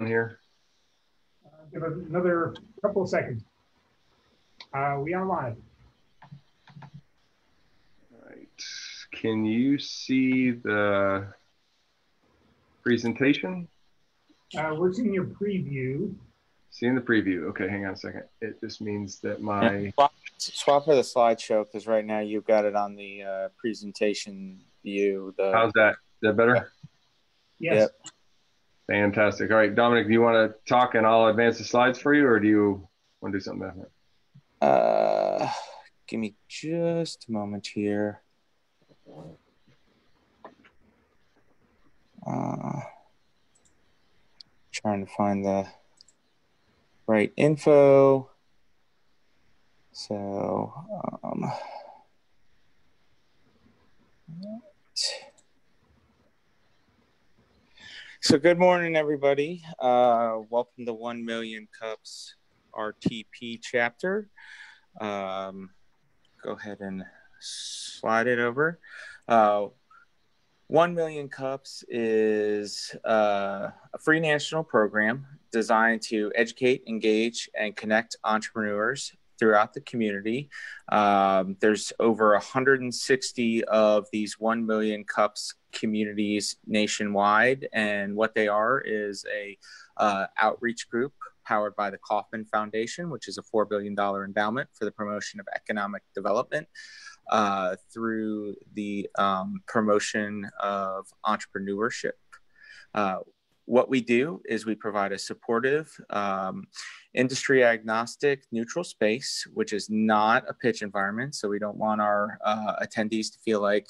Here. Give it another couple of seconds. We are live. All right. Can you see the presentation? We're seeing your preview. Seeing the preview. Okay, hang on a second. It just means that my swap for the slideshow because right now you've got it on the presentation view. How's that? Is that better? Yes. Yep. Fantastic. All right, Dominic, do you want to talk and I'll advance the slides for you, or do you want to do something different? Give me just a moment here. Trying to find the right info. So good morning, everybody. Welcome to 1 Million Cups RTP chapter. Go ahead and slide it over. 1 Million Cups is a free national program designed to educate, engage, and connect entrepreneurs throughout the community. There's over 160 of these 1 Million Cups communities nationwide, and what they are is a outreach group powered by the Kauffman Foundation, which is a $4 billion endowment for the promotion of economic development through the promotion of entrepreneurship. What we do is we provide a supportive, industry agnostic, neutral space, which is not a pitch environment. So we don't want our attendees to feel like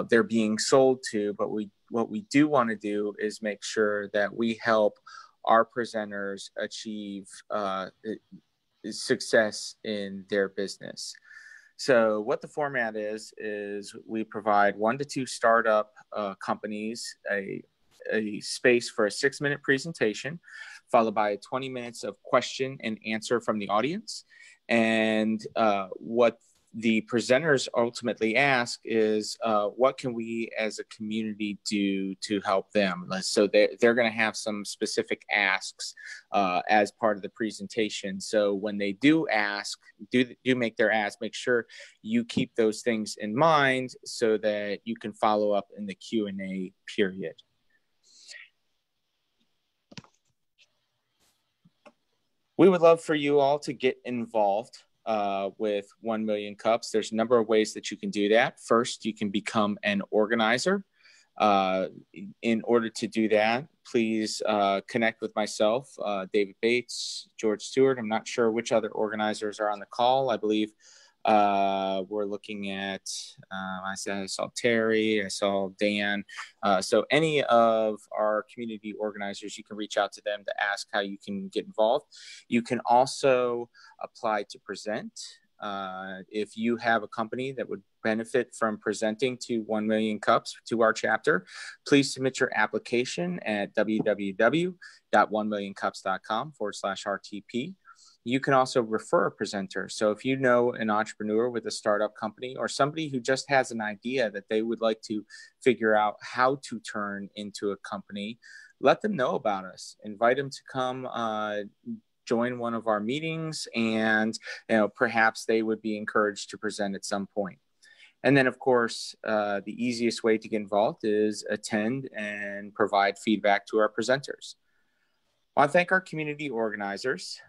they're being sold to, but what we do want to do is make sure that we help our presenters achieve success in their business. So what the format is we provide 1 to 2 startup companies a space for a 6-minute presentation, followed by 20 minutes of question and answer from the audience. And what the presenters ultimately ask is, what can we as a community do to help them? So they're going to have some specific asks as part of the presentation. So when they do ask, do make their ask, make sure you keep those things in mind so that you can follow up in the Q&A period. We would love for you all to get involved with 1 Million Cups. There's a number of ways that you can do that. First, you can become an organizer. In order to do that, please connect with myself, David Bates, George Stewart. I'm not sure which other organizers are on the call. I believe we're looking at, I saw Terry, I saw Dan. So any of our community organizers, you can reach out to them to ask how you can get involved. You can also apply to present. If you have a company that would benefit from presenting to 1 Million Cups to our chapter, please submit your application at www.1millioncups.com/RTP. You can also refer a presenter. So if you know an entrepreneur with a startup company or somebody who just has an idea that they would like to figure out how to turn into a company, let them know about us. Invite them to come join one of our meetings, and perhaps they would be encouraged to present at some point. And then, of course, the easiest way to get involved is attend and provide feedback to our presenters. I want to thank our community organizers.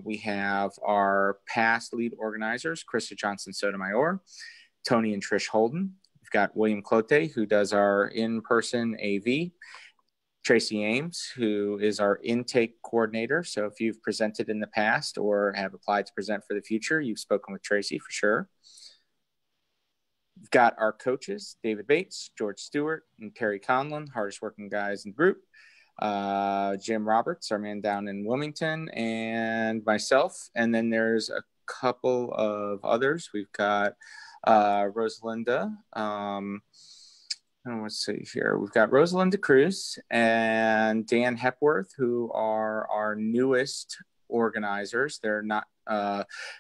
We have our past lead organizers, Krista Johnson-Sotomayor, Tony and Trish Holden. We've got William Clote, who does our in-person AV, Tracy Ames, who is our intake coordinator. So if you've presented in the past or have applied to present for the future, you've spoken with Tracy for sure. We've got our coaches, David Bates, George Stewart, and Terry Conlon, hardest working guys in the group. Jim Roberts, our man down in Wilmington, and myself. And then there's a couple of others. We've got Rosalinda. Let's see here. We've got Rosalinda Cruz and Dan Hepworth, who are our newest organizers. They're not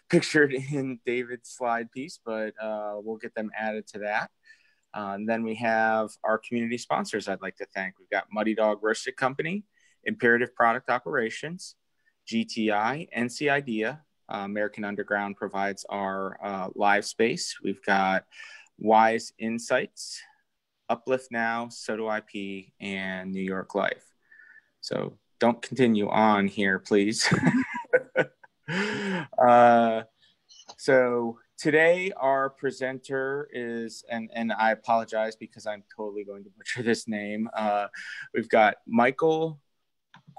pictured in David's slide piece, but we'll get them added to that. And then we have our community sponsors I'd like to thank. We've got Muddy Dog Roasted Company, Imperative Product Operations, GTI, NC Idea, American Underground provides our live space. We've got Wise Insights, Uplift Now, So Do IP, and New York Life. So don't continue on here, please. So today our presenter is, and I apologize because I'm totally going to butcher this name. We've got Michael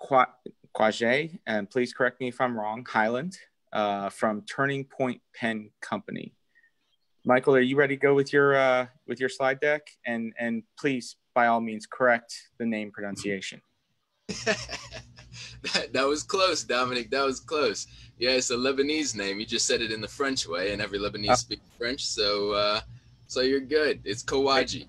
Kahwajy, and please correct me if I'm wrong, Hyland, from Turning Point Pen Company. Michael, are you ready to go with your slide deck? And please, by all means, correct the name pronunciation. That was close, Dominic. That was close. Yeah, it's a Lebanese name. You just said it in the French way, and every Lebanese speaks French, so you're good. It's Kahwajy.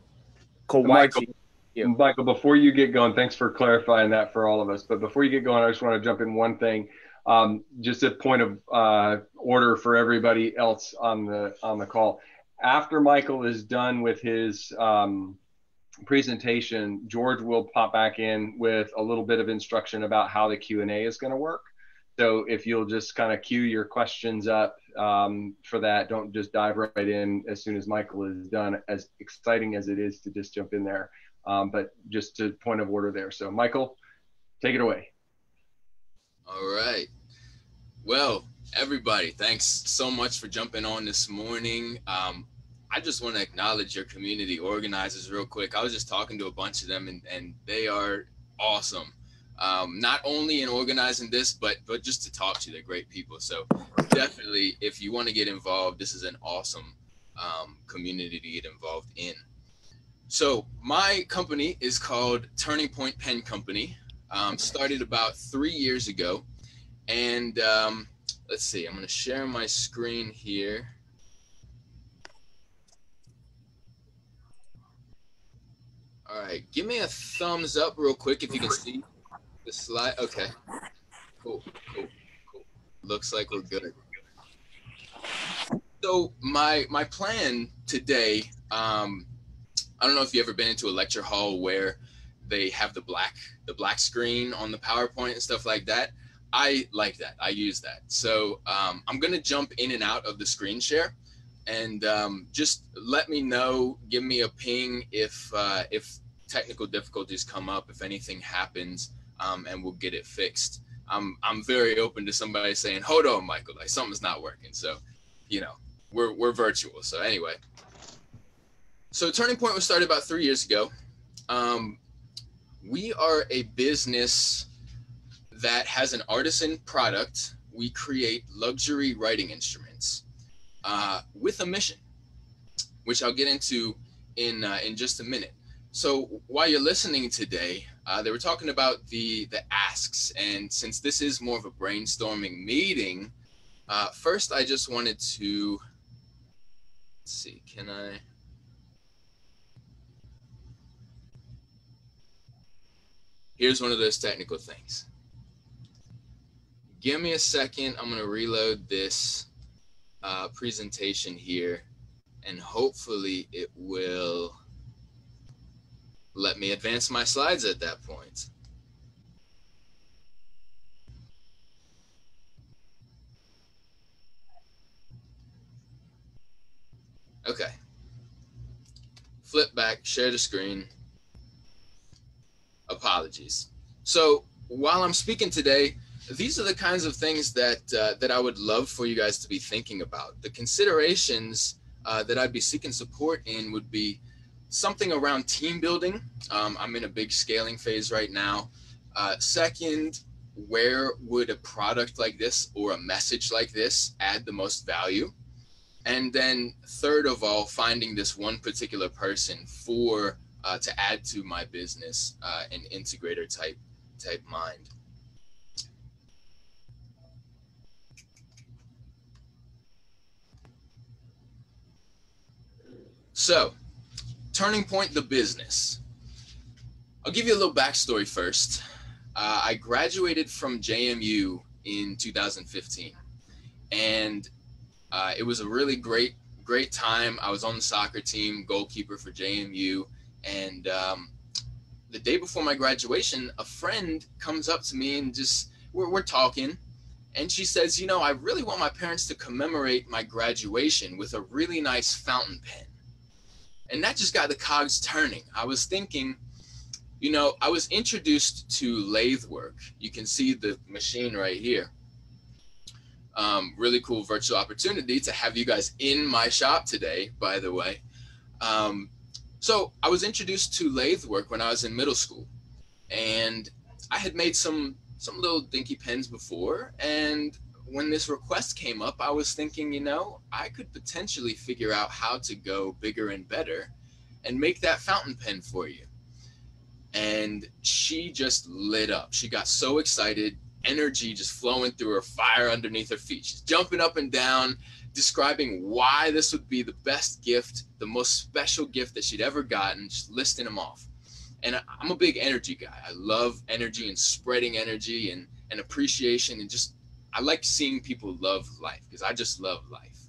Michael, before you get going, thanks for clarifying that for all of us. But before you get going, I just want to jump in one thing. Just a point of order for everybody else on the call. After Michael is done with his presentation, George will pop back in with a little bit of instruction about how the Q&A is going to work. So if you'll just kind of queue your questions up for that, don't just dive right in as soon as Michael is done, as exciting as it is to just jump in there. But just to point of order there. So Michael, take it away. All right. Well, everybody, thanks so much for jumping on this morning. I just want to acknowledge your community organizers real quick. I was just talking to a bunch of them, and they are awesome. Not only in organizing this, but just to talk to you. They're great people. So definitely, if you want to get involved, this is an awesome community to get involved in. So my company is called Turning Point Pen Company. Started about 3 years ago. And let's see, I'm going to share my screen here. All right, give me a thumbs up real quick if you can see the slide. Okay, cool. Looks like we're good. So my plan today, I don't know if you've ever been into a lecture hall where they have the black screen on the PowerPoint and stuff like that. I like that. I use that. So I'm going to jump in and out of the screen share, and just let me know, give me a ping if technical difficulties come up, if anything happens, and we'll get it fixed. I'm very open to somebody saying, hold on, Michael, like something's not working. So, you know, we're virtual. So anyway, so Turning Point was started about 3 years ago. We are a business that has an artisan product. We create luxury writing instruments with a mission, which I'll get into in just a minute. So while you're listening today, they were talking about the asks, and since this is more of a brainstorming meeting, first I just wanted to, let's see, can I? Here's one of those technical things. Give me a second. I'm going to reload this presentation here, and hopefully it will let me advance my slides at that point. Okay. Flip back, share the screen. Apologies. So while I'm speaking today, these are the kinds of things that I would love for you guys to be thinking about. The considerations that I'd be seeking support in would be something around team building. I'm in a big scaling phase right now. Second, where would a product like this or a message like this add the most value? And then third of all, finding this one particular person for to add to my business, an integrator type mind. So, Turning Point, the business. I'll give you a little backstory first. I graduated from JMU in 2015, and it was a really great time. I was on the soccer team, goalkeeper for JMU, and the day before my graduation, a friend comes up to me and just, we're talking. And she says, you know, I really want my parents to commemorate my graduation with a really nice fountain pen. And that just got the cogs turning. I was thinking, you know, I was introduced to lathe work. You can see the machine right here. Really cool virtual opportunity to have you guys in my shop today, by the way. So I was introduced to lathe work when I was in middle school, and I had made some little dinky pens before. And when this request came up, I was thinking, you know, I could potentially figure out how to go bigger and better and make that fountain pen for you. And she just lit up. She got so excited, energy just flowing through her, fire underneath her feet. She's jumping up and down, describing why this would be the best gift, the most special gift that she'd ever gotten, just listing them off. And I'm a big energy guy. I love energy and spreading energy and appreciation, and just, I like seeing people love life, because I just love life.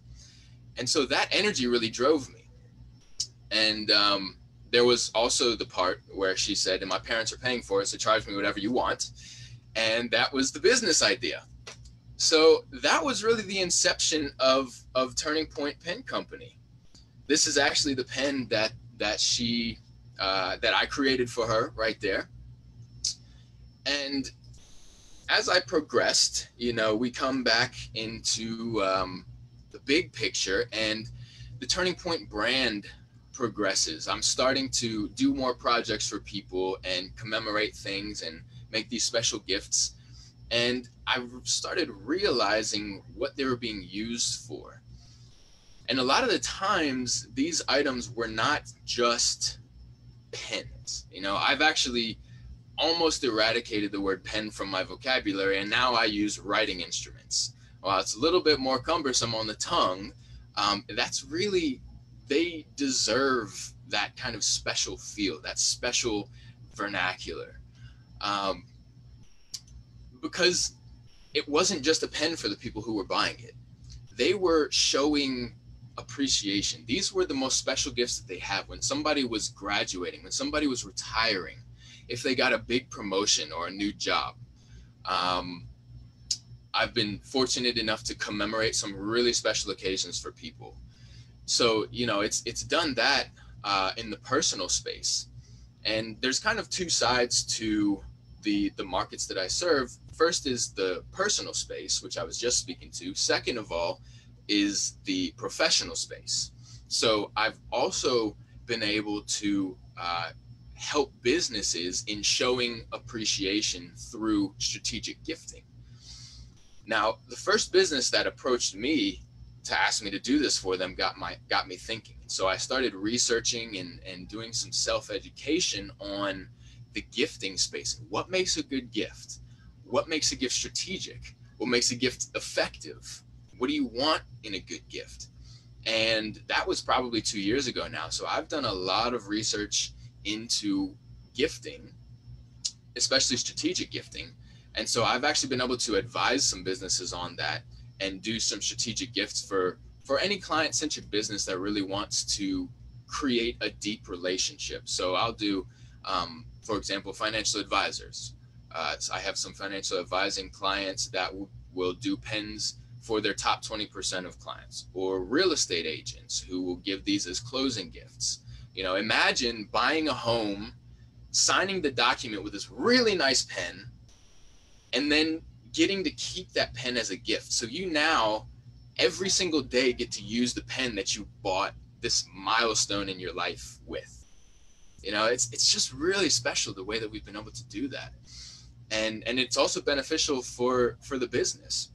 And so that energy really drove me. And there was also the part where she said, and my parents are paying for it, so charge me whatever you want. And that was the business idea. So that was really the inception of Turning Point Pen Company. This is actually the pen that I created for her right there. And as I progressed, you know, we come back into the big picture, and the Turning Point brand progresses. I'm starting to do more projects for people and commemorate things and make these special gifts. And I started realizing what they were being used for. And a lot of the times, these items were not just pens. You know, I've actually almost eradicated the word pen from my vocabulary, and now I use writing instruments. While it's a little bit more cumbersome on the tongue, that's really, they deserve that kind of special feel, that special vernacular. Because it wasn't just a pen for the people who were buying it. They were showing appreciation. These were the most special gifts that they have when somebody was graduating, when somebody was retiring, if they got a big promotion or a new job. I've been fortunate enough to commemorate some really special occasions for people. So, you know, it's done that in the personal space. And there's kind of two sides to the markets that I serve. First is the personal space, which I was just speaking to. Second of all is the professional space. So I've also been able to help businesses in showing appreciation through strategic gifting. Now, the first business that approached me to ask me to do this for them got me thinking. So I started researching and doing some self-education on the gifting space. What makes a good gift? What makes a gift strategic? What makes a gift effective? What do you want in a good gift? And that was probably 2 years ago now. So I've done a lot of research into gifting, especially strategic gifting. And so I've actually been able to advise some businesses on that and do some strategic gifts for any client-centric business that really wants to create a deep relationship. So I'll do, for example, financial advisors. So I have some financial advising clients that will do pens for their top 20% of clients, or real estate agents who will give these as closing gifts. You know, imagine buying a home, signing the document with this really nice pen, and then getting to keep that pen as a gift. So you now, every single day, get to use the pen that you bought this milestone in your life with. You know, it's just really special the way that we've been able to do that. And it's also beneficial for the business.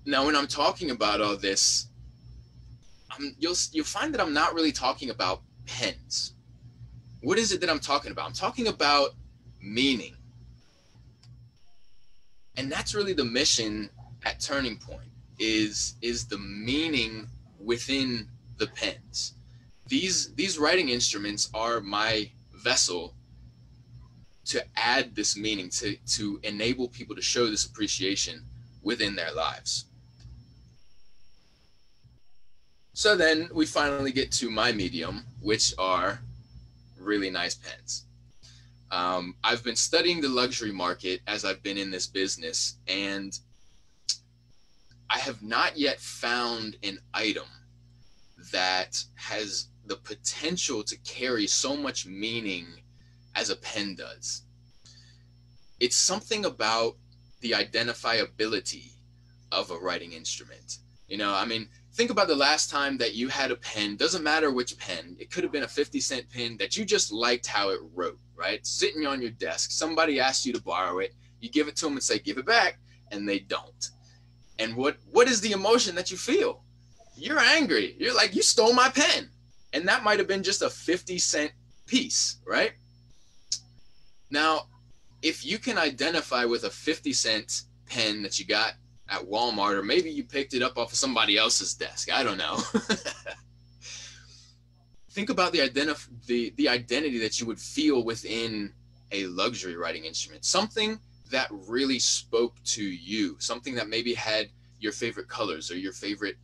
Now, when I'm talking about all this, you'll find that I'm not really talking about pens. What is it that I'm talking about? I'm talking about meaning. And that's really the mission at Turning Point, is the meaning within the pens. These writing instruments are my vessel to add this meaning, to enable people to show this appreciation within their lives. So then we finally get to my medium, which are really nice pens. I've been studying the luxury market as I've been in this business, and I have not yet found an item that has the potential to carry so much meaning as a pen does. It's something about the identifiability of a writing instrument. You know, I mean, think about the last time that you had a pen, doesn't matter which pen, it could have been a 50-cent pen that you just liked how it wrote, right? Sitting on your desk, somebody asked you to borrow it, you give it to them and say, give it back, and they don't. And what is the emotion that you feel? You're angry. You're like, you stole my pen. And that might have been just a 50-cent piece, right? Now, if you can identify with a 50-cent pen that you got at Walmart, or maybe you picked it up off of somebody else's desk, I don't know. Think about the identity that you would feel within a luxury writing instrument, something that really spoke to you, something that maybe had your favorite colors or your favorite,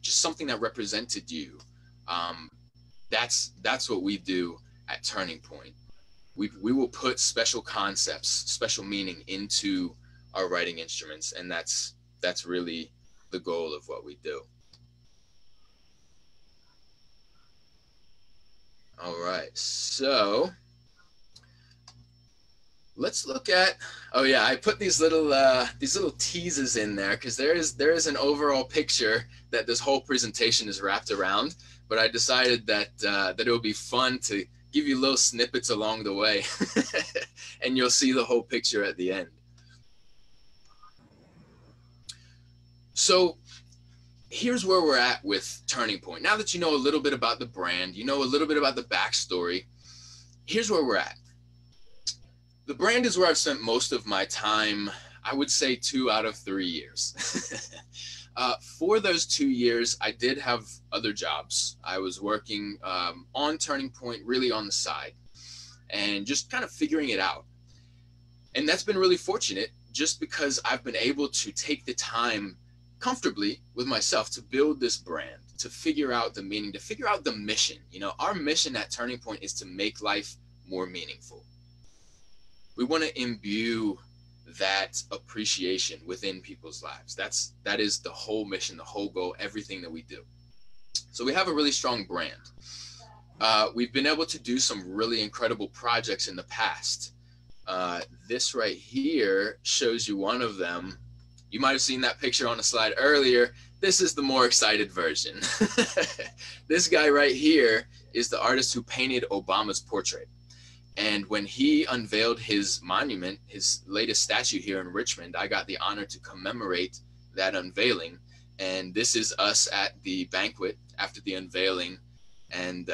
just something that represented you. That's what we do at Turning Point. We will put special concepts, special meaning into our writing instruments, and that's really the goal of what we do. All right, so let's look at, oh yeah, I put these little teases in there because there is an overall picture that this whole presentation is wrapped around, but I decided that it would be fun to give you little snippets along the way and you'll see the whole picture at the end. So here's where we're at with Turning Point. Now that you know a little bit about the brand, you know a little bit about the backstory, here's where we're at. The brand is where I've spent most of my time, I would say 2 out of 3 years. For those 2 years, I did have other jobs. I was working on Turning Point, really on the side, and just kind of figuring it out. And that's been really fortunate just because I've been able to take the time comfortably with myself to build this brand, to figure out the meaning, to figure out the mission. You know, our mission at Turning Point is to make life more meaningful. We want to imbue that appreciation within people's lives. That is the whole mission, the whole goal, everything that we do. So we have a really strong brand. We've been able to do some really incredible projects in the past. This right here shows you one of them. You might have seen that picture on the slide earlier. This is the more excited version. This guy right here is the artist who painted Obama's portrait. And when he unveiled his monument, his latest statue here in Richmond, I got the honor to commemorate that unveiling. And this is us at the banquet after the unveiling. And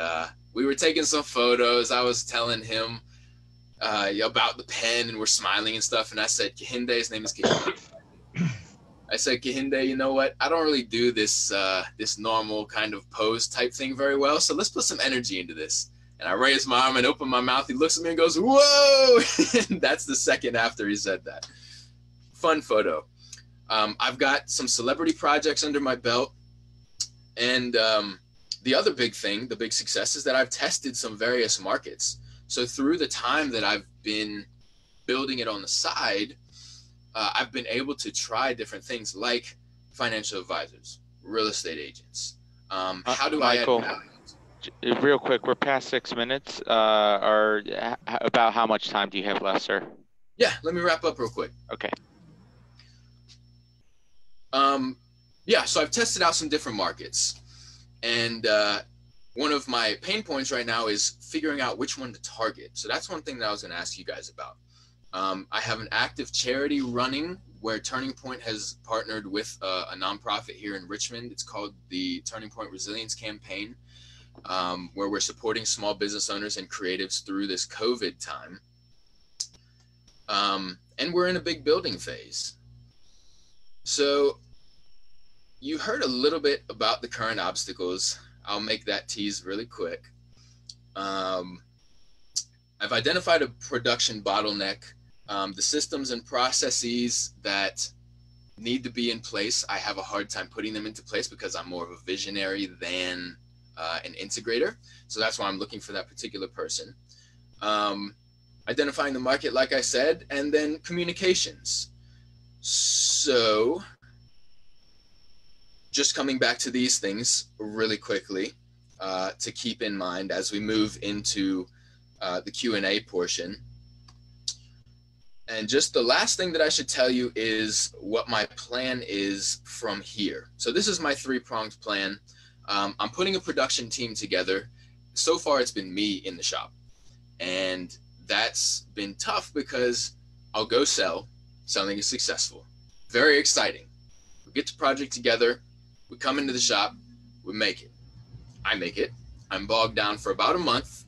we were taking some photos. I was telling him about the pen, and we're smiling and stuff. And I said, Kahinde, his name is Kahinde. I said, Kahinde, you know what? I don't really do this this normal kind of pose type thing very well. So let's put some energy into this. And I raised my arm and opened my mouth. He looks at me and goes, whoa! And that's the second after he said that. Fun photo. I've got some celebrity projects under my belt. And the other big thing, the big success, is that I've tested some various markets. So through the time that I've been building it on the side, I've been able to try different things like financial advisors, real estate agents. How do Michael, I add value? Real quick, we're past 6 minutes. Or about how much time do you have left, sir? Yeah, let me wrap up real quick. Okay. Yeah, so I've tested out some different markets. And one of my pain points right now is figuring out which one to target. So that's one thing that I was going to ask you guys about. I have an active charity running where Turning Point has partnered with a nonprofit here in Richmond. It's called the Turning Point Resilience Campaign, where we're supporting small business owners and creatives through this COVID time. And we're in a big building phase. So you heard a little bit about the current obstacles. I'll make that tease really quick. I've identified a production bottleneck. The systems and processes that need to be in place, I have a hard time putting them into place because I'm more of a visionary than an integrator. So that's why I'm looking for that particular person. identifying the market, like I said, and then communications. So just coming back to these things really quickly to keep in mind as we move into the Q&A portion. And just the last thing that I should tell you is what my plan is from here. So this is my three-pronged plan. I'm putting a production team together. So far, it's been me in the shop. And that's been tough because I'll go sell, something is successful. Very exciting. We get the project together, we come into the shop, we make it. I make it. I'm bogged down for about a month.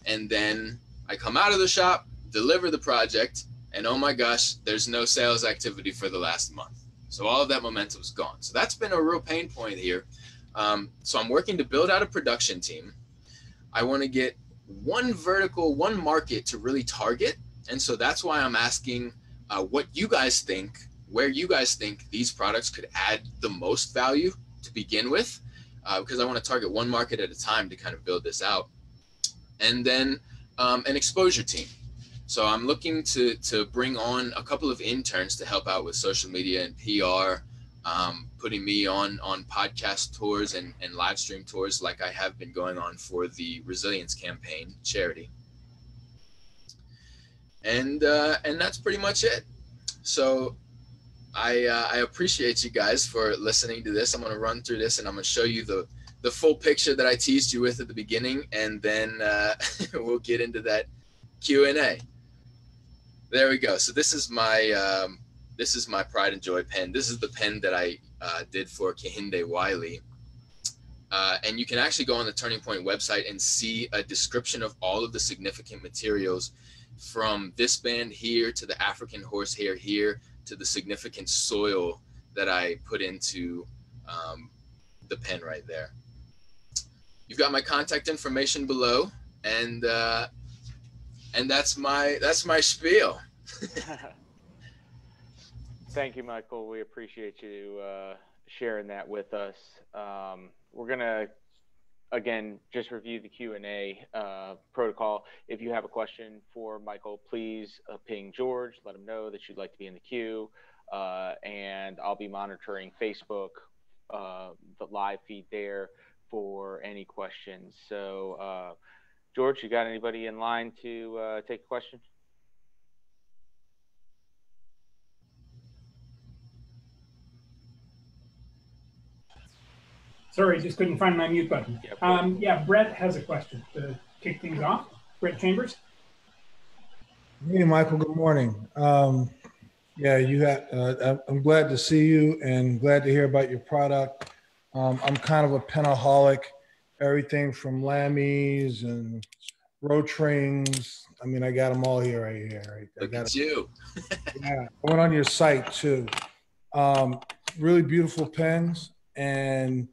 And then I come out of the shop, deliver the project, and oh my gosh, there's no sales activity for the last month. So all of that momentum is gone. So that's been a real pain point here. So I'm working to build out a production team. I want to get one vertical, one market to really target. And so that's why I'm asking what you guys think, where you guys think these products could add the most value to begin with, because I want to target one market at a time to kind of build this out. And then an exposure team. So I'm looking to bring on a couple of interns to help out with social media and PR, putting me on podcast tours and live stream tours like I have been going on for the Resilience Campaign charity. And that's pretty much it. So I appreciate you guys for listening to this. I'm going to run through this and I'm going to show you the full picture that I teased you with at the beginning, and then we'll get into that Q&A. There we go. So this is my Pride and Joy pen. This is the pen that I did for Kahwajy-Hyland. And you can actually go on the Turning Point website and see a description of all of the significant materials, from this band here to the African horsehair here to the significant soil that I put into the pen right there. You've got my contact information below, and that's my spiel. Thank you, Michael. We appreciate you sharing that with us. We're gonna again just review the Q&A protocol. If you have a question for Michael, please ping George. Let him know that you'd like to be in the queue, and I'll be monitoring Facebook, the live feed there, for any questions. So, George, you got anybody in line to take a question? Sorry, just couldn't find my mute button. Yeah, Brett has a question to kick things off. Brett Chambers. Hey, Michael. Good morning. Yeah, you had. I'm glad to see you and glad to hear about your product. I'm kind of a penaholic. Everything from lammies and Rotrings. I mean, I got them all here, right here. Right? Look at you. Yeah, I went on your site too. Really beautiful pens. And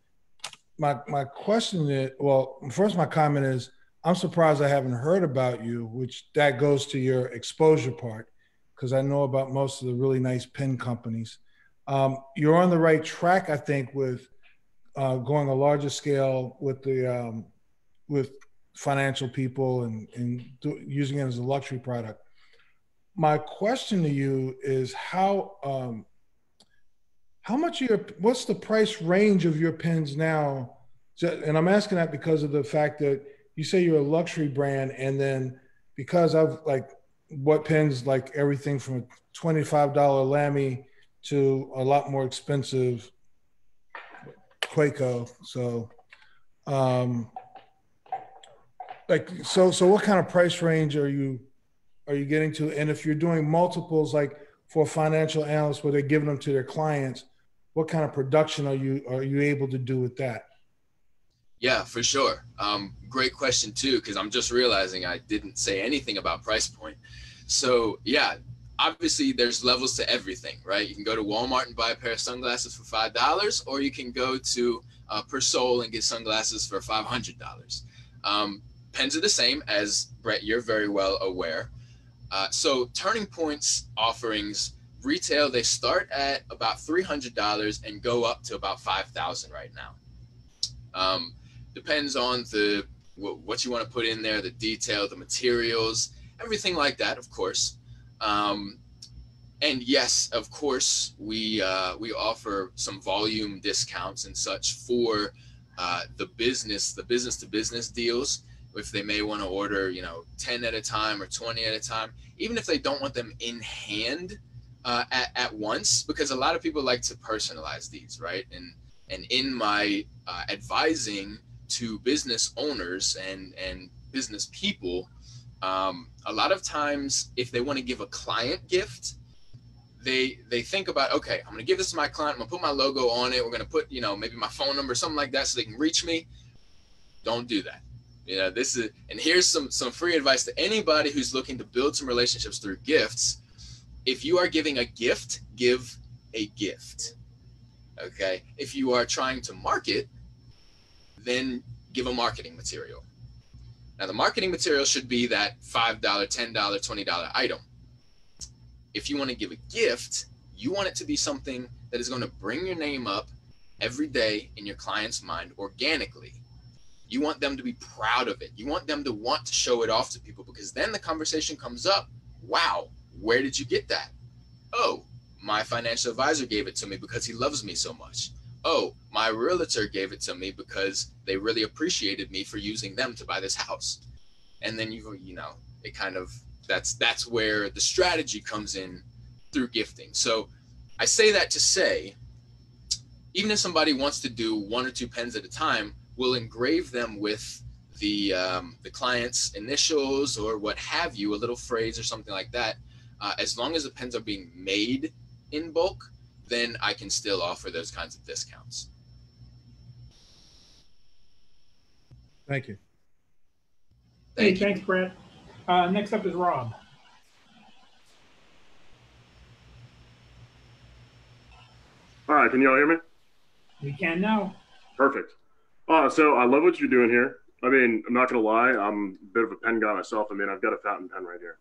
my question is, well, first my comment is, I'm surprised I haven't heard about you, which that goes to your exposure part, because I know about most of the really nice pen companies. You're on the right track, I think, with going a larger scale with the with financial people and using it as a luxury product. My question to you is how much what's the price range of your pens now? And I'm asking that because of the fact that you say you're a luxury brand, and then because of like what pens, like everything from a $25 Lamy to a lot more expensive Quaco. So, so what kind of price range are you getting to? And if you're doing multiples, like for financial analysts where they're giving them to their clients, what kind of production are you able to do with that? Yeah, for sure. Great question too, because I'm just realizing I didn't say anything about price point. So yeah, obviously there's levels to everything, right? You can go to Walmart and buy a pair of sunglasses for $5, or you can go to Persol and get sunglasses for $500. Pens are the same, as Brett, you're very well aware. So Turning Point's offerings retail, they start at about $300 and go up to about $5,000 right now. Depends on what you want to put in there, the detail, the materials. everything like that, of course. And yes, of course, we offer some volume discounts and such for the business to business deals. If they may want to order, 10 at a time or 20 at a time, even if they don't want them in hand at once, because a lot of people like to personalize these, right? And in my advising to business owners and business people, a lot of times if they want to give a client gift, they think about, okay, I'm going to give this to my client. I'm going to put my logo on it. We're going to put, maybe my phone number, something like that, so they can reach me. Don't do that. And here's some free advice to anybody who's looking to build some relationships through gifts. If you are giving a gift, give a gift. Okay. If you are trying to market, then give a marketing material. Now, the marketing material should be that $5, $10, $20 item. If you want to give a gift, you want it to be something that is going to bring your name up every day in your client's mind organically. You want them to be proud of it. You want them to want to show it off to people, because then the conversation comes up. Wow, where did you get that? Oh, my financial advisor gave it to me because he loves me so much. Oh, my realtor gave it to me because they really appreciated me for using them to buy this house. And then it kind of, that's where the strategy comes in through gifting. So I say that to say, even if somebody wants to do 1 or 2 pens at a time, we'll engrave them with the client's initials or what have you, a little phrase or something like that. As long as the pens are being made in bulk, then I can still offer those kinds of discounts. Thank you. Hey, thanks, Brett. Next up is Rob. All right, can you all hear me? We can now. Perfect. So I love what you're doing here. I mean, I'm not gonna lie, I'm a bit of a pen guy myself. I mean, I've got a fountain pen right here.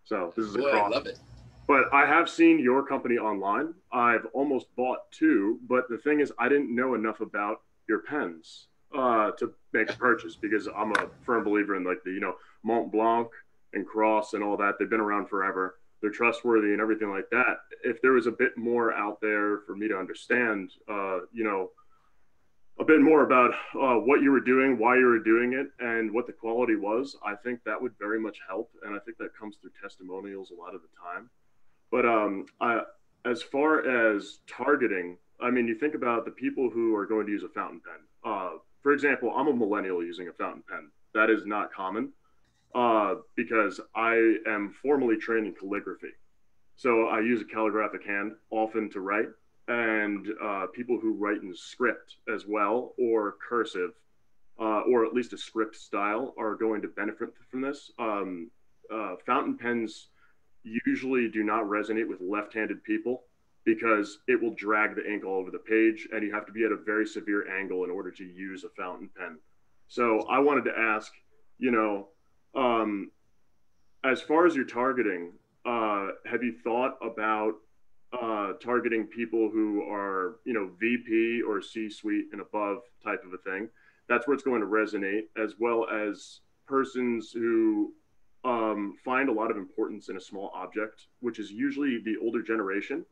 So this is a cross. I love it. But I have seen your company online. I've almost bought 2, but the thing is, I didn't know enough about your pens to make a purchase, because I'm a firm believer in like the Mont Blanc and Cross and all that. They've been around forever. They're trustworthy and everything like that. If there was a bit more out there for me to understand, a bit more about what you were doing, why you were doing it, and what the quality was, I think that would very much help. And I think that comes through testimonials a lot of the time. But as far as targeting, I mean, you think about the people who are going to use a fountain pen. For example, I'm a millennial using a fountain pen. That is not common because I am formally trained in calligraphy. So I use a calligraphic hand often to write, and people who write in script as well, or cursive, or at least a script style, are going to benefit from this. Fountain pens usually do not resonate with left-handed people because it will drag the ink all over the page, and you have to be at a very severe angle in order to use a fountain pen. So I wanted to ask, as far as your targeting, have you thought about targeting people who are, VP or C-suite and above type of a thing? That's where it's going to resonate, as well as persons who find a lot of importance in a small object, which is usually the older generation.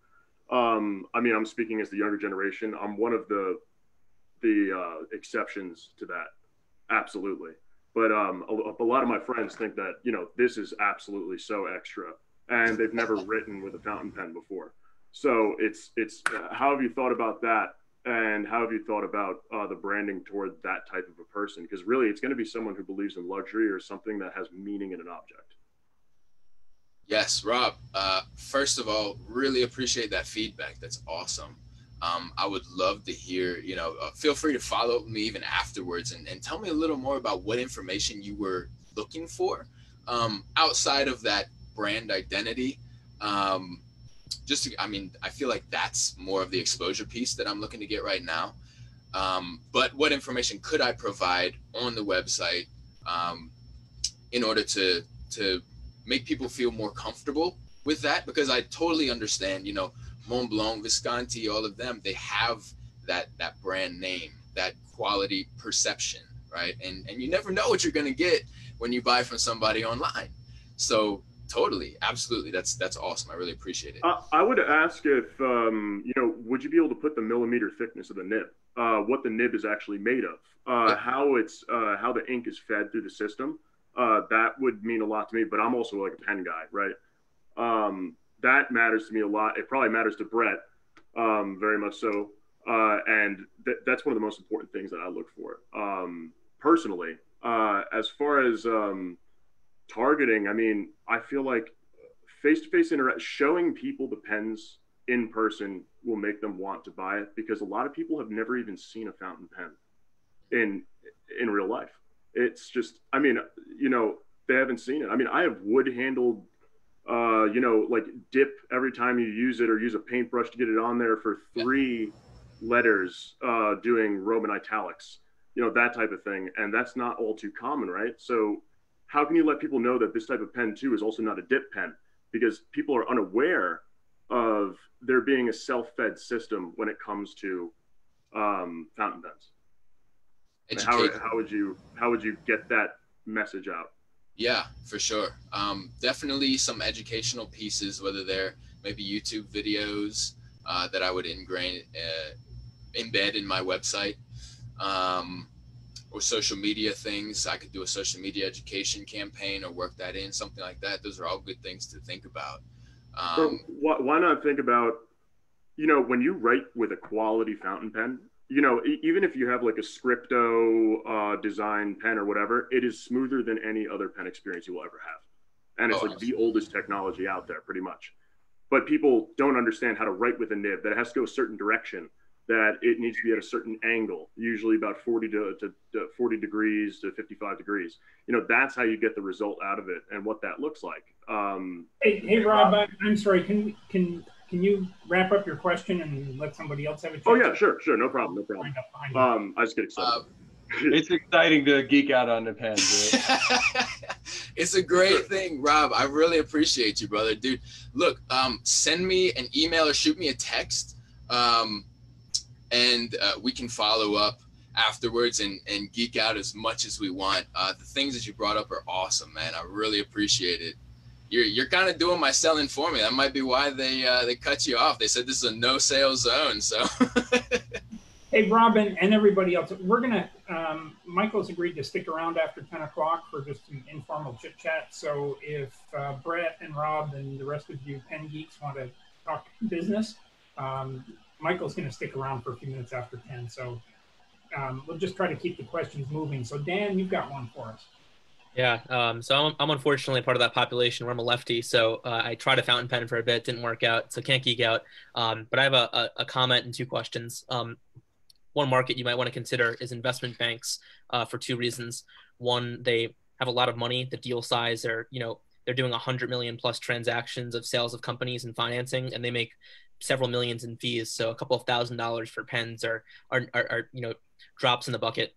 I mean, I'm speaking as the younger generation. I'm one of the exceptions to that, absolutely. But a lot of my friends think that this is absolutely so extra, and they've never written with a fountain pen before. So it's how have you thought about that, and how have you thought about the branding toward that type of a person? Because really, it's going to be someone who believes in luxury or something that has meaning in an object. Yes, Rob. First of all, really appreciate that feedback. That's awesome. I would love to hear, feel free to follow me even afterwards and tell me a little more about what information you were looking for outside of that brand identity. I feel like that's more of the exposure piece that I'm looking to get right now. But what information could I provide on the website in order to make people feel more comfortable with that? Because I totally understand, Mont Blanc, Visconti, all of them, they have that brand name, that quality perception, right? And you never know what you're going to get when you buy from somebody online. So totally, absolutely, that's awesome. I really appreciate it. I would ask if would you be able to put the millimeter thickness of the nib, what the nib is actually made of, how the ink is fed through the system. That would mean a lot to me. But I'm also like a pen guy, right? That matters to me a lot. It probably matters to Brett very much so. And that's one of the most important things that I look for personally. As far as targeting, I mean, I feel like face-to-face interaction, showing people the pens in person will make them want to buy it, because a lot of people have never even seen a fountain pen in real life. It's just, I mean, they haven't seen it. I mean, I have wood-handled, like dip every time you use it, or use a paintbrush to get it on there for 3 letters, doing Roman italics, that type of thing. And that's not all too common, right? So how can you let people know that this type of pen too is also not a dip pen? Because people are unaware of there being a self-fed system when it comes to fountain pens. How would you get that message out? Yeah, for sure. Definitely some educational pieces, whether they're maybe YouTube videos that I would embed in my website, or social media things. I could do a social media education campaign or work that in, something like that. Those are all good things to think about. So why not think about, when you write with a quality fountain pen, even if you have like a Scripto design pen or whatever, it is smoother than any other pen experience you will ever have. And it's like the oldest technology out there pretty much. But people don't understand how to write with a nib, that it has to go a certain direction, that it needs to be at a certain angle, usually about 40 degrees to 55 degrees. That's how you get the result out of it and what that looks like. Hey, Rob, I'm sorry. Can you wrap up your question and let somebody else have a chance? Oh yeah, sure, no problem. I just get excited. It's exciting to geek out on the pens. Right? It's a great thing, Rob. I really appreciate you, brother. Dude, look, send me an email or shoot me a text. And we can follow up afterwards and geek out as much as we want. The things that you brought up are awesome, man. I really appreciate it. You're kind of doing my selling for me. That might be why they cut you off. They said this is a no sales zone. So, hey, Robin and everybody else, we're gonna. Michael's agreed to stick around after 10 o'clock for just some informal chit chat. So if Brett and Rob and the rest of you pen geeks want to talk business, Michael's going to stick around for a few minutes after 10. So we'll just try to keep the questions moving. So Dan, you've got one for us. Yeah, so I'm unfortunately part of that population where I'm a lefty. So I tried a fountain pen for a bit, didn't work out, so can't geek out. But I have a comment and 2 questions. One market you might want to consider is investment banks for 2 reasons. One, they have a lot of money. The deal size, they're doing 100 million plus transactions of sales of companies and financing, and they make several millions in fees. So a couple of $1,000s for pens are drops in the bucket.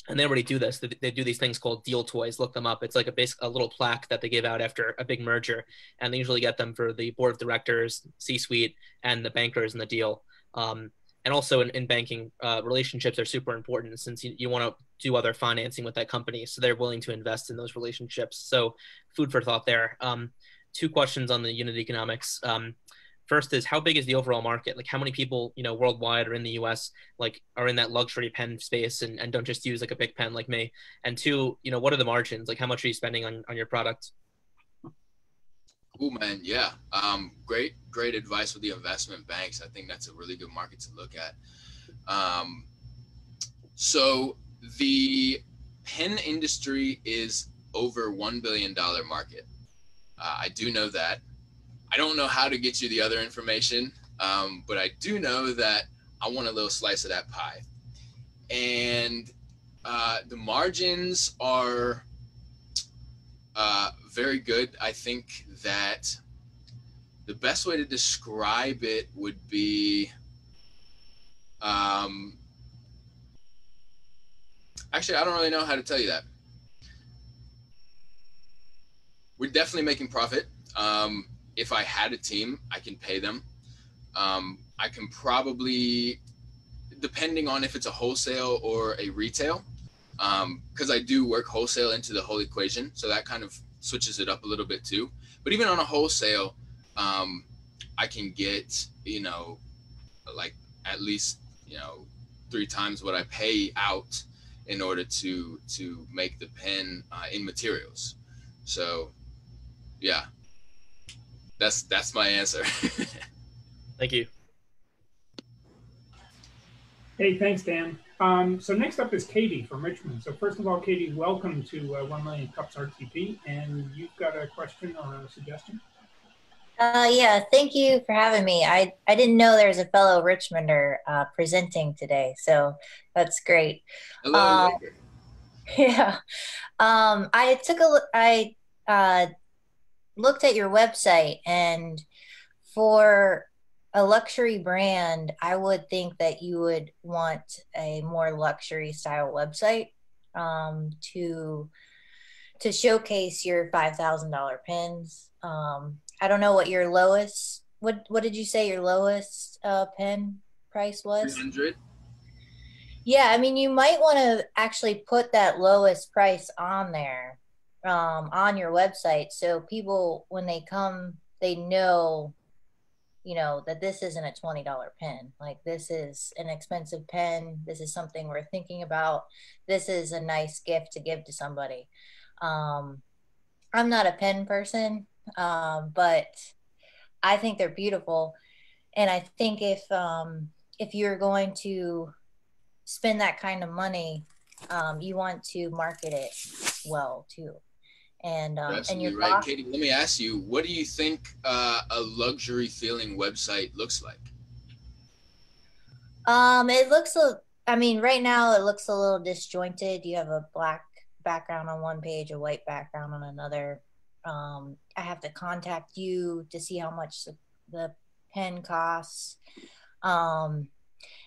And they already do this. They do these things called deal toys. Look them up. It's like a little plaque that they give out after a big merger. And they usually get them for the board of directors, C-suite, and the bankers in the deal. And also in banking, relationships are super important, since you want to do other financing with that company. So they're willing to invest in those relationships. So food for thought there. 2 questions on the unit economics. First is, how big is the overall market? Like, how many people, worldwide or in the US, like, are in that luxury pen space and don't just use like a big pen like me? And 2, what are the margins? Like, how much are you spending on your product? Cool, man. Yeah. Great advice with the investment banks. I think that's a really good market to look at. So the pen industry is over $1 billion market. I do know that. I don't know how to get you the other information, but I do know that I want a little slice of that pie. And the margins are very good. I think that the best way to describe it would be, actually, I don't really know how to tell you that. We're definitely making profit. If I had a team, I can pay them. I can probably, depending on if it's a wholesale or a retail, because I do work wholesale into the whole equation. So that kind of switches it up a little bit too. But even on a wholesale, I can get, like at least, 3 times what I pay out in order to make the pen in materials. So yeah, that's my answer. Thank you. Hey, thanks, Dan. So next up is Katie from Richmond. So first of all, Katie, welcome to 1 Million Cups RTP. And you've got a question or a suggestion? Yeah, thank you for having me. I didn't know there was a fellow Richmonder presenting today, so that's great. Hello. Yeah. I looked at your website, and for a luxury brand, I would think that you would want a more luxury style website to showcase your $5,000 pens. I don't know what your lowest, what did you say your lowest pen price was? 300. Yeah, I mean, you might want to actually put that lowest price on there, on your website, so people, when they come, they know, that this isn't a $20 pen. Like, this is an expensive pen. This is something we're thinking about. This is a nice gift to give to somebody. I'm not a pen person, but I think they're beautiful. And I think if you're going to spend that kind of money, you want to market it well too. And you're right, Katie. Let me ask you, what do you think a luxury feeling website looks like? It looks right now it looks a little disjointed. You have a black background on one page, a white background on another. I have to contact you to see how much the pen costs. And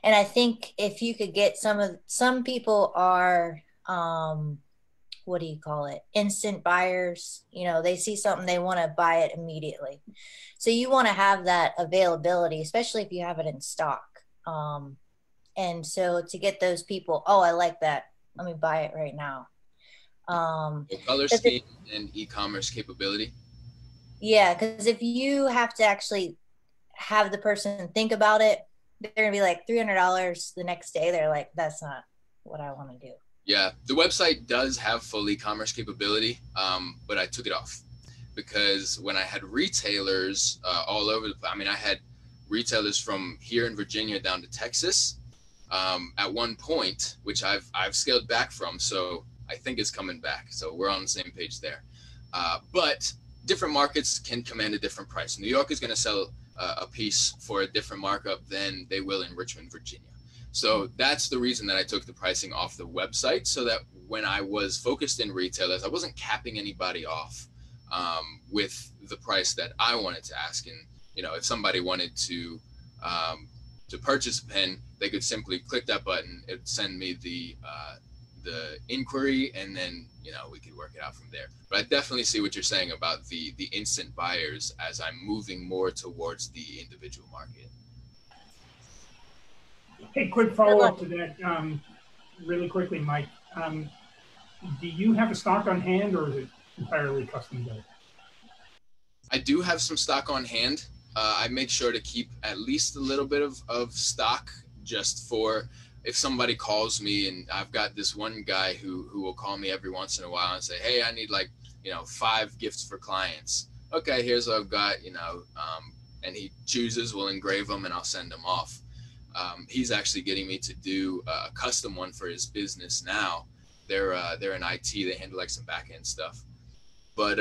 I think if you could get some people are, what do you call it? Instant buyers. They see something, they want to buy it immediately. So you want to have that availability, especially if you have it in stock. And so to get those people, oh, I like that, let me buy it right now. The color scheme and e-commerce capability. Yeah, because if you have to actually have the person think about it, they're gonna be like $300 the next day. They're like, that's not what I want to do. Yeah, the website does have full e-commerce capability, but I took it off because when I had retailers all over the place, I had retailers from here in Virginia down to Texas at one point, which I've scaled back from. So I think it's coming back. So we're on the same page there. But different markets can command a different price. New York is going to sell a piece for a different markup than they will in Richmond, Virginia. So that's the reason that I took the pricing off the website, so that when I was focused in retailers, I wasn't capping anybody off with the price that I wanted to ask. And, if somebody wanted to purchase a pen, they could simply click that button. It would send me the inquiry, and then we could work it out from there. But I definitely see what you're saying about the instant buyers as I'm moving more towards the individual market. Hey, quick follow-up to that, really quickly, Mike. Do you have a stock on hand, or is it entirely custom built? I do have some stock on hand. I make sure to keep at least a little bit of stock, just for if somebody calls me. And I've got this one guy who will call me every once in a while and say, hey, I need 5 gifts for clients. Okay, here's what I've got, and he chooses, we'll engrave them, and I'll send them off. He's actually getting me to do a custom one for his business now. They're in IT. They handle some back end stuff. But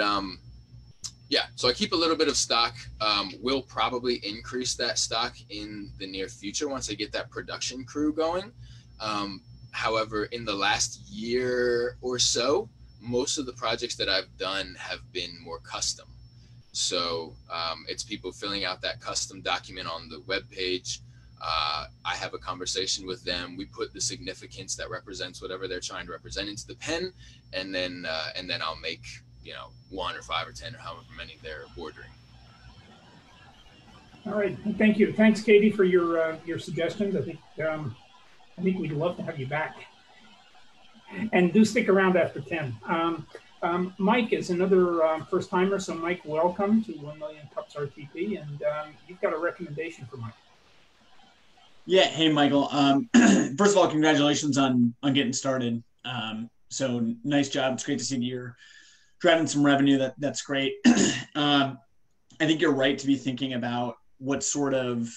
yeah, so I keep a little bit of stock. We'll probably increase that stock in the near future once I get that production crew going. However, in the last year or so, most of the projects that I've done have been more custom. So it's people filling out that custom document on the web page. I have a conversation with them. We put the significance that represents whatever they're trying to represent into the pen, and then I'll make 1 or 5 or 10 or however many they're ordering. All right, thank you. Thanks, Katie, for your suggestions. I think we'd love to have you back, and do stick around after 10. Mike is another first timer. So Mike, welcome to 1 Million Cups RTP. And you've got a recommendation for Mike. Yeah. Hey, Michael. First of all, congratulations on getting started. So nice job. It's great to see that you're driving some revenue. That's great. I think you're right to be thinking about what sort of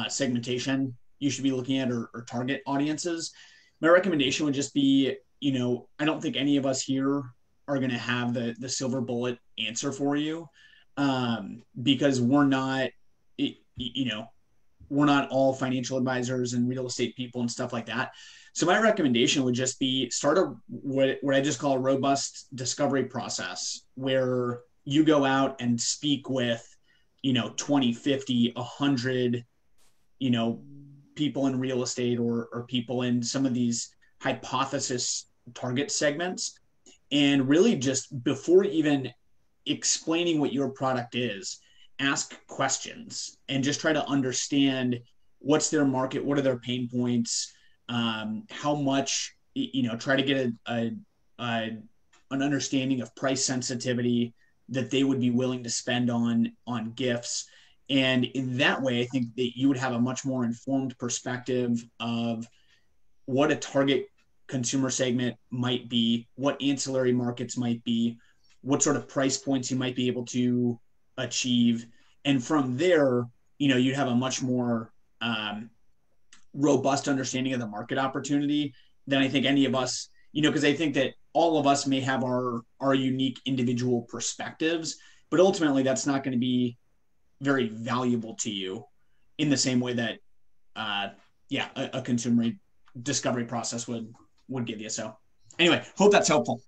segmentation you should be looking at or target audiences. My recommendation would just be, I don't think any of us here are going to have the silver bullet answer for you, because we're not, we're not all financial advisors and real estate people and stuff like that. So my recommendation would just be start what I just call a robust discovery process, where you go out and speak with, 20, 50, 100, people in real estate or people in some of these hypothesis target segments. And really just before even explaining what your product is, ask questions and just try to understand what's their market, what are their pain points, how much, try to get an understanding of price sensitivity that they would be willing to spend on gifts. And in that way, I think that you would have a much more informed perspective of what a target consumer segment might be, what ancillary markets might be, what sort of price points you might be able to achieve. And from there, you'd have a much more robust understanding of the market opportunity than I think any of us, because I think that all of us may have our unique individual perspectives, but ultimately that's not going to be very valuable to you in the same way that, a consumer discovery process would give you. So anyway, hope that's helpful.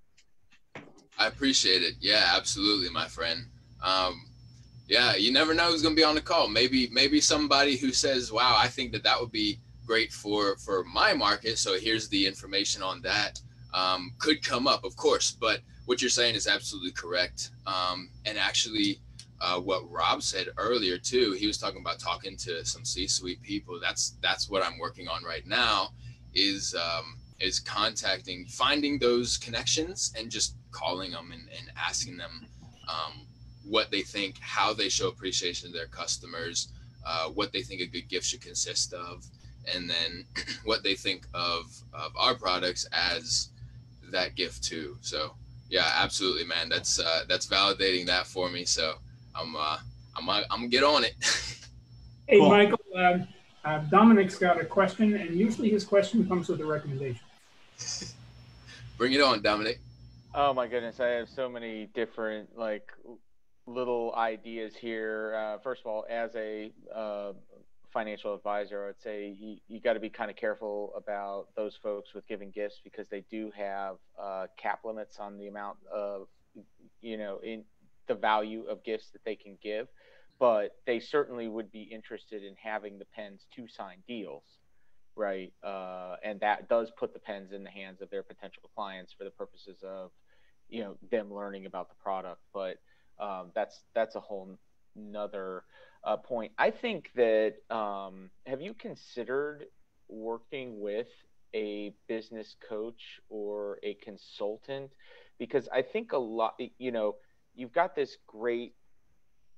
I appreciate it. Yeah, absolutely, my friend. Yeah, you never know who's going to be on the call. Maybe somebody who says, wow, I think that would be great for my market. So here's the information on that. Could come up, of course, but what you're saying is absolutely correct. And actually, what Rob said earlier too, he was talking about talking to some C-suite people. That's what I'm working on right now, is finding those connections and just calling them and asking them what they think, how they show appreciation to their customers, what they think a good gift should consist of, and then what they think of our products as that gift too. So yeah, absolutely, man. That's validating that for me. So I'm gonna get on it. Hey, cool. Michael, Dominic's got a question, and usually his question comes with a recommendation. Bring it on, Dominic. Oh my goodness, I have so many different little ideas here. First of all, as a financial advisor, I'd say you got to be kind of careful about those folks with giving gifts, because they do have cap limits on the amount of, in the value of gifts that they can give, but they certainly would be interested in having the pens to sign deals, right? And that does put the pens in the hands of their potential clients for the purposes of, them learning about the product. But that's a whole nother point. I think that have you considered working with a business coach or a consultant? Because I think a lot, you've got this great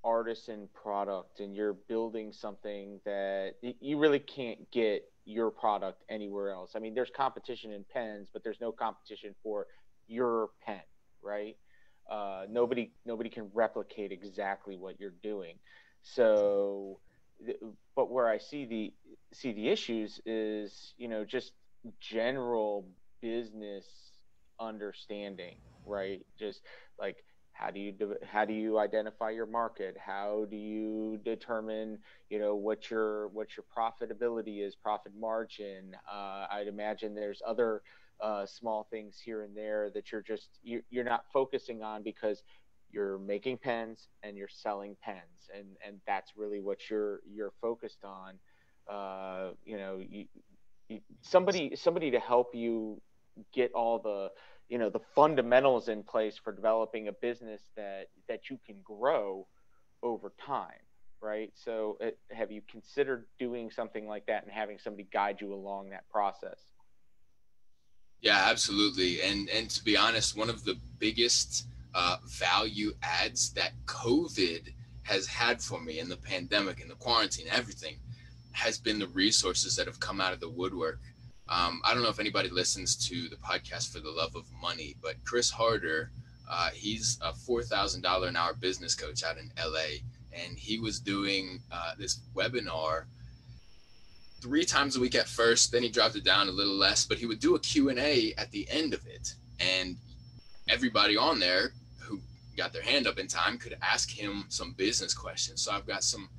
artisan product and you're building something that you really can't get your product anywhere else. I mean, there's competition in pens, but there's no competition for your pen, right? Nobody can replicate exactly what you're doing. So, but where I see the issues is, just general business understanding, right? Just like, how do you identify your market? How do you determine, what your profitability is, profit margin? I'd imagine there's other small things here and there that you're not focusing on because you're making pens and you're selling pens, and that's really what you're focused on. Somebody to help you get all the the fundamentals in place for developing a business that you can grow over time, right? So have you considered doing something like that and having somebody guide you along that process? Yeah, absolutely. And to be honest, one of the biggest value adds that COVID has had for me in the pandemic and the quarantine, everything, has been the resources that have come out of the woodwork. I don't know if anybody listens to the podcast For the Love of Money, but Chris Harder, he's a $4,000 an hour business coach out in LA, and he was doing this webinar 3 times a week at first. Then he dropped it down a little less, but he would do a Q&A at the end of it, and everybody on there who got their hand up in time could ask him some business questions. So I've got some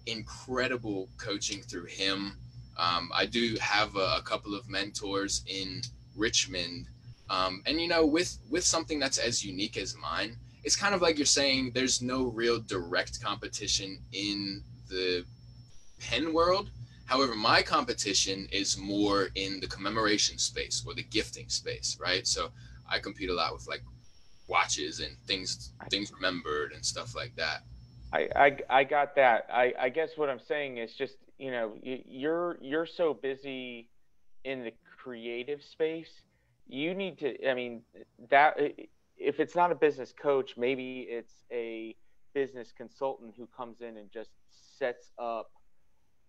incredible coaching through him. I do have a couple of mentors in Richmond, and you know, with something that's as unique as mine, it's kind of like you're saying, there's no real direct competition in the pen world. However, my competition is more in the commemoration space or the gifting space, right? So I compete a lot with like watches and things remembered and stuff like that. I got that. I guess what I'm saying is just, you know, you're so busy in the creative space. You need to, I mean, that if it's not a business coach, maybe it's a business consultant who comes in and just sets up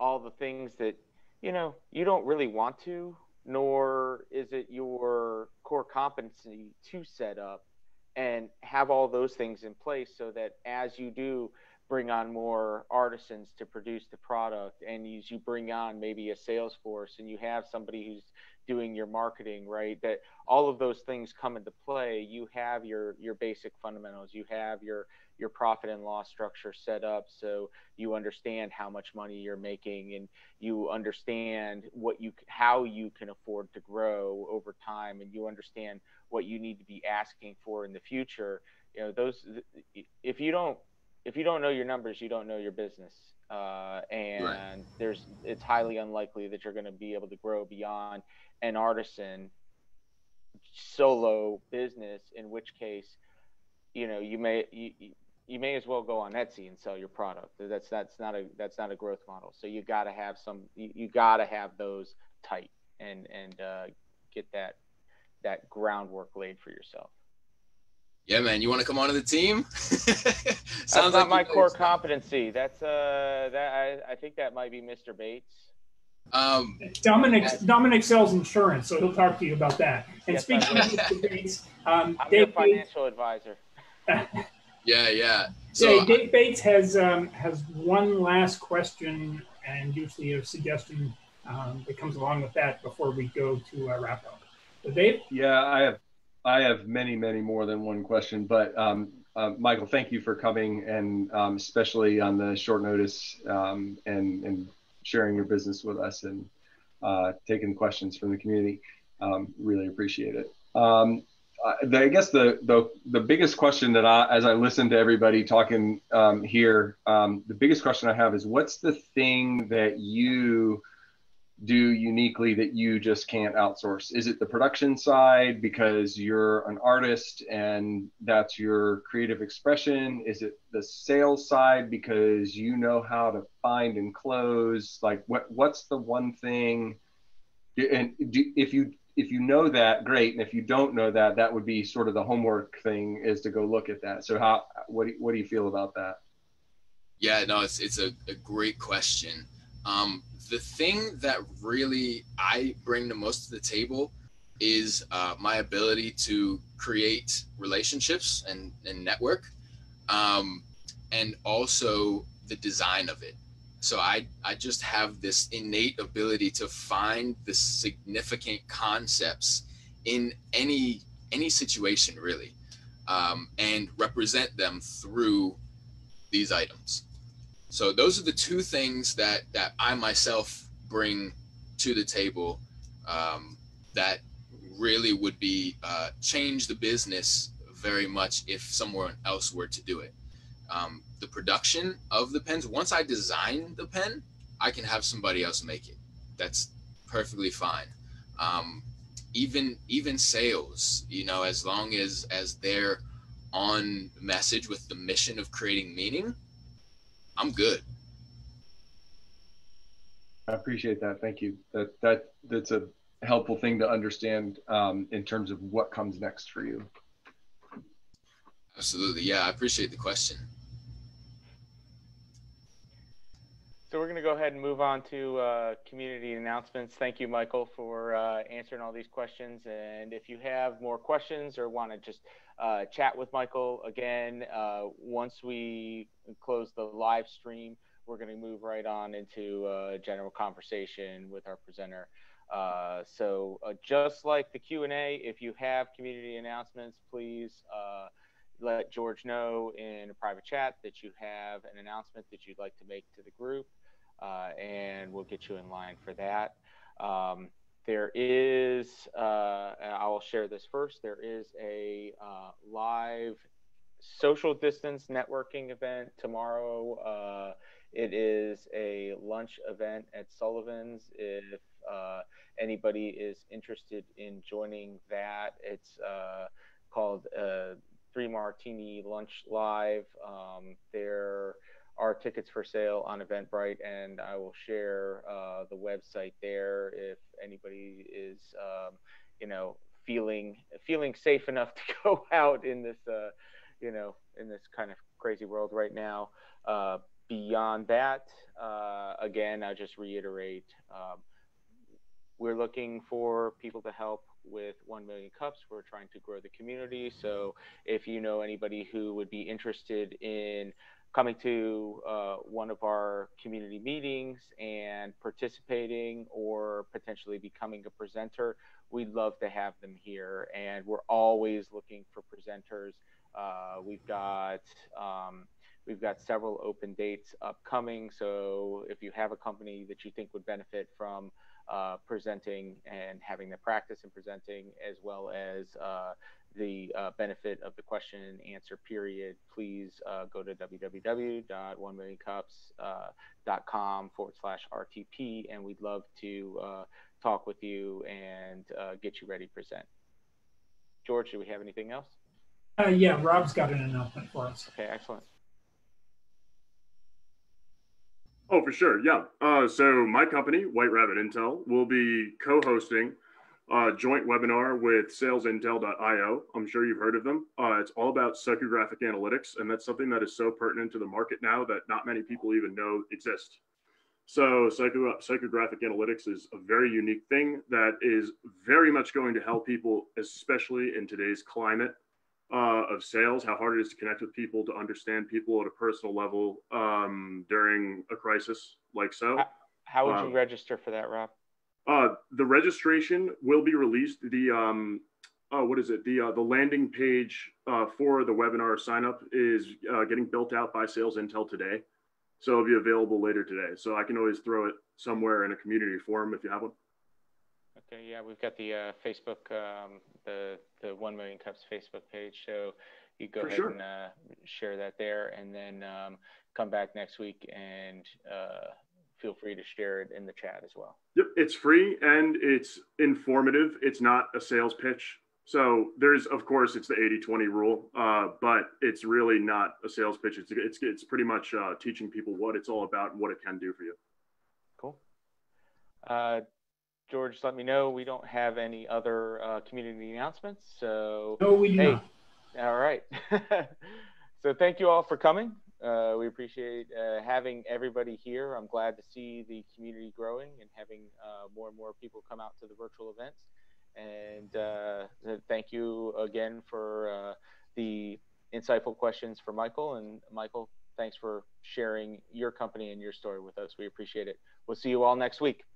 all the things that, you know, you don't really want to, nor is it your core competency to set up and have all those things in place, so that as you do bring on more artisans to produce the product, and as you bring on maybe a sales force and you have somebody who's doing your marketing, right, that all of those things come into play. You have your basic fundamentals, you have your profit and loss structure set up, so you understand how much money you're making, and you understand how you can afford to grow over time, and you understand what you need to be asking for in the future. You know, those, if you don't know your numbers, you don't know your business, and right. It's highly unlikely that you're going to be able to grow beyond an artisan solo business, in which case, you know, you may as well go on Etsy and sell your product. That's not a growth model. So you got to have those tight and get that groundwork laid for yourself. Yeah, man, you want to come onto the team? Sounds not like my core competency. That's I think that might be Mr. Bates. Dominic sells insurance, so he'll talk to you about that. And yes, speaking of Mr. Bates, I'm your financial advisor. Yeah. So Dave Bates has one last question, and usually a suggestion that comes along with that before we go to wrap up. So Dave? Yeah, I have many more than one question, but Michael, thank you for coming, and especially on the short notice, and sharing your business with us, and taking questions from the community. Really appreciate it. I guess the biggest question that as I listen to everybody talking here, the biggest question I have is, what's the thing that you do uniquely that you just can't outsource? Is it the production side because you're an artist and that's your creative expression? Is it the sales side because you know how to find and close? Like what's the one thing? And if you know that, great. And if you don't know that, that would be sort of the homework thing, is to go look at that. So what do you feel about that? Yeah, no, it's a great question. The thing that really I bring the most to the table is my ability to create relationships and network, and also the design of it. So I just have this innate ability to find the significant concepts in any situation, really, and represent them through these items. So those are the two things that I myself bring to the table, that really would be change the business very much if someone else were to do it. The production of the pens, once I design the pen, I can have somebody else make it. That's perfectly fine. Even sales, you know, as long as they're on message with the mission of creating meaning, I'm good. I appreciate that. Thank you. That's helpful thing to understand in terms of what comes next for you. Absolutely. Yeah, I appreciate the question. So we're going to go ahead and move on to community announcements. Thank you, Michael, for answering all these questions. And if you have more questions or want to just chat with Michael again, once we close the live stream, we're going to move right on into a general conversation with our presenter. So just like the Q&A, if you have community announcements, please let George know in a private chat that you have an announcement that you'd like to make to the group, and we'll get you in line for that. There is, and I will share this first, there is a live social distance networking event tomorrow. It is a lunch event at Sullivan's. If anybody is interested in joining that, it's called Three Martini Lunch Live. There are tickets for sale on Eventbrite, and I will share the website there if anybody is, you know, feeling safe enough to go out in this, you know, in this kind of crazy world right now. Beyond that, again, I'll just reiterate, we're looking for people to help with 1 million cups. We're trying to grow the community. So if you know anybody who would be interested in coming to one of our community meetings and participating or potentially becoming a presenter, we'd love to have them here. And we're always looking for presenters. We've got several open dates upcoming. So if you have a company that you think would benefit from presenting and having the practice in presenting, as well as the benefit of the question and answer period, please go to www.1millioncups.com/RTP, and we'd love to talk with you and get you ready to present. George, do we have anything else? Yeah, Rob's got an announcement for us. Okay, excellent. Oh, for sure. Yeah. So my company, White Rabbit Intel, will be co-hosting a joint webinar with salesintel.io. I'm sure you've heard of them. It's all about psychographic analytics, and that's something that is so pertinent to the market now that not many people even know exist. So psychographic analytics is a very unique thing that is very much going to help people, especially in today's climate of sales, how hard it is to connect with people, to understand people at a personal level during a crisis like so. How would you register for that, Rob? The registration will be released. The the landing page for the webinar sign up is getting built out by Sales Intel today, so it'll be available later today. So I can always throw it somewhere in a community forum if you have one. Okay, yeah, we've got the Facebook, the 1 Million Cups Facebook page, so you go ahead and share that there, and then come back next week and feel free to share it in the chat as well. Yep, it's free and it's informative. It's not a sales pitch. So there's, of course, it's the 80-20 rule, but it's really not a sales pitch. It's pretty much teaching people what it's all about and what it can do for you. Cool. George, let me know. We don't have any other community announcements. So no, we do not. All right. So thank you all for coming. We appreciate having everybody here. I'm glad to see the community growing and having more and more people come out to the virtual events. And thank you again for the insightful questions for Michael. And Michael, thanks for sharing your company and your story with us. We appreciate it. We'll see you all next week.